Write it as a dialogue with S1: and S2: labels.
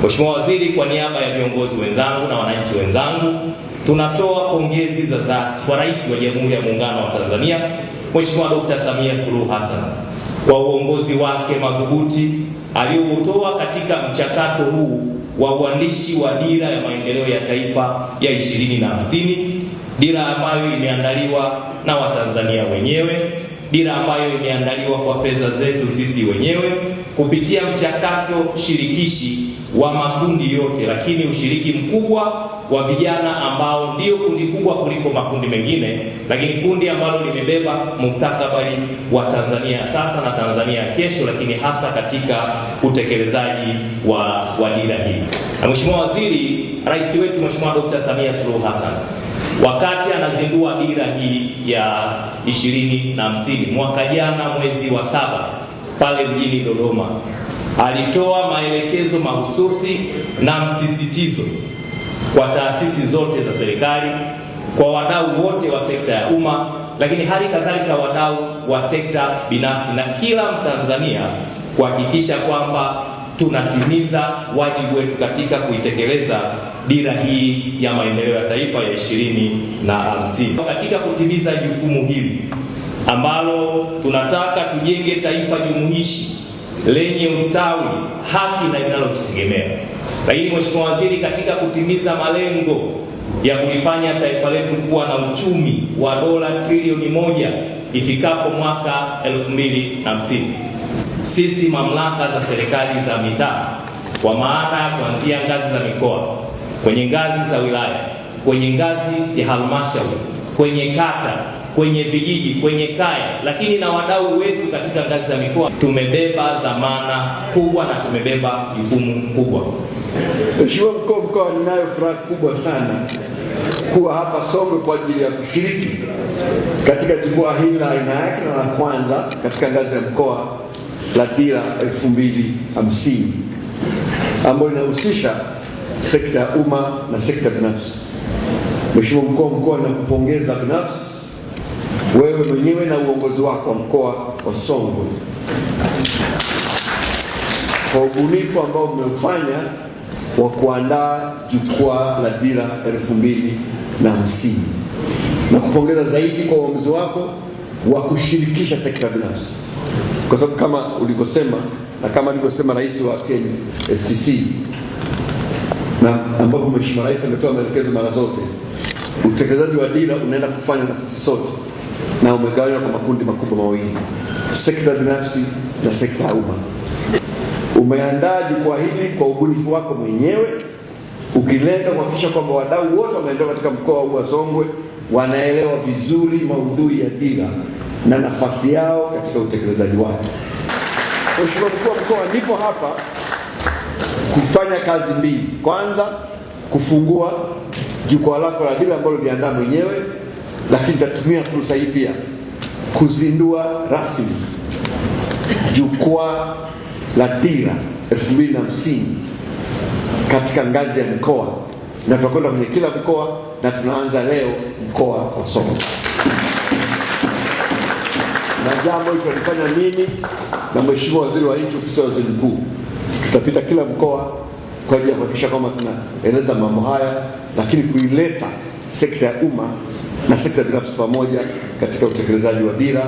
S1: Mheshimiwa Waziri, kwa niaba ya viongozi wenzangu na wananchi wenzangu, tunatoa pongezi za dhati kwa Rais wa Jamhuri ya Muungano wa Tanzania Mheshimiwa Dr. Samia Suluhu Hassan kwa uongozi wake madhubuti alioutoa katika mchakato huu wa uandishi wa dira ya maendeleo ya taifa ya 2050, dira ambayo imeandaliwa na Watanzania wenyewe, dira ambayo imeandaliwa kwa fedha zetu sisi wenyewe kupitia mchakato shirikishi wa makundi yote, lakini ushiriki mkubwa wa vijana ambao ndio kundi kubwa kuliko makundi mengine, lakini kundi ambalo limebeba mustakabali wa Tanzania sasa na Tanzania kesho, lakini hasa katika utekelezaji wa dira hii. Na Mheshimiwa Waziri, Rais wetu Mheshimiwa Dr. Samia Suluhu Hassan wakati anazindua dira hii ya 2050 mwaka jana mwezi wa 7 pale mjini Dodoma, alitoa maelekezo mahususi na msisitizo kwa taasisi zote za serikali, kwa wadau wote wa sekta ya umma, lakini hali kadhalika wadau wa sekta binafsi na kila Mtanzania kuhakikisha kwamba tunatimiza wajibu wetu katika kuitekeleza dira hii ya maendeleo ya taifa ya 2050. Katika kutimiza jukumu hili ambalo tunataka tujenge taifa jumuishi lenye ustawi, haki na linalojitegemea. Lakini Mheshimiwa Waziri, katika kutimiza malengo ya kulifanya taifa letu kuwa na uchumi wa dola trilioni 1 ifikapo mwaka 2050, sisi mamlaka za serikali za mitaa, kwa maana kuanzia ngazi za mikoa, kwenye ngazi za wilaya, kwenye ngazi ya halmashauri, kwenye kata, kwenye vijiji, kwenye kaya, lakini na wadau wetu katika ngazi za mikoa, tumebeba dhamana kubwa na tumebeba jukumu kubwa.
S2: Mheshimiwa Mkuu wa Mkoa, ninayo furaha kubwa sana kuwa hapa Songwe kwa ajili ya kushiriki katika jukwaa hili la aina yake na la kwanza katika ngazi ya mkoa la dira 2050 ambalo linahusisha sekta ya umma na sekta binafsi. Mheshimiwa Mkuu wa Mkoa, ninakupongeza binafsi wewe mwenyewe na uongozi wako wa mkoa wa Songwe kwa ubunifu ambao mmeufanya wa kuandaa jukwaa la dira 2050, na kupongeza zaidi kwa uamuzi wako wa kushirikisha sekta binafsi, kwa sababu kama ulivyosema na kama alivyosema Rais wa TNCC na ambapo Mheshimiwa Rais ametoa maelekezo mara zote, utekelezaji wa dira unaenda kufanya na sisi sote na umegawanywa kwa makundi makubwa mawili, sekta binafsi na sekta ya umma. Umeandaa jukwaa hili kwa ubunifu wako mwenyewe, ukilenga kuhakikisha kwamba wadau wote wanaendelea katika mkoa huu wa Songwe wanaelewa vizuri maudhui ya dira na nafasi yao katika utekelezaji wake. Mheshimiwa Mkuu wa Mkoa, nipo hapa kufanya kazi mbili. Kwanza, kufungua jukwaa lako la dira ambalo uliandaa mwenyewe, lakini nitatumia fursa hii pia kuzindua rasmi jukwaa la dira 2050 katika ngazi ya mkoa, na tutakwenda kwenye kila mkoa, na tunaanza leo mkoa wa Songwe. Na jambo hili tulifanya mimi na Mheshimiwa Waziri wa Nchi, Ofisi ya Waziri Mkuu, tutapita kila mkoa kwa ajili ya kuhakikisha kwamba tunaeleza mambo haya, lakini kuileta sekta ya umma na sekta binafsi pamoja katika utekelezaji wa dira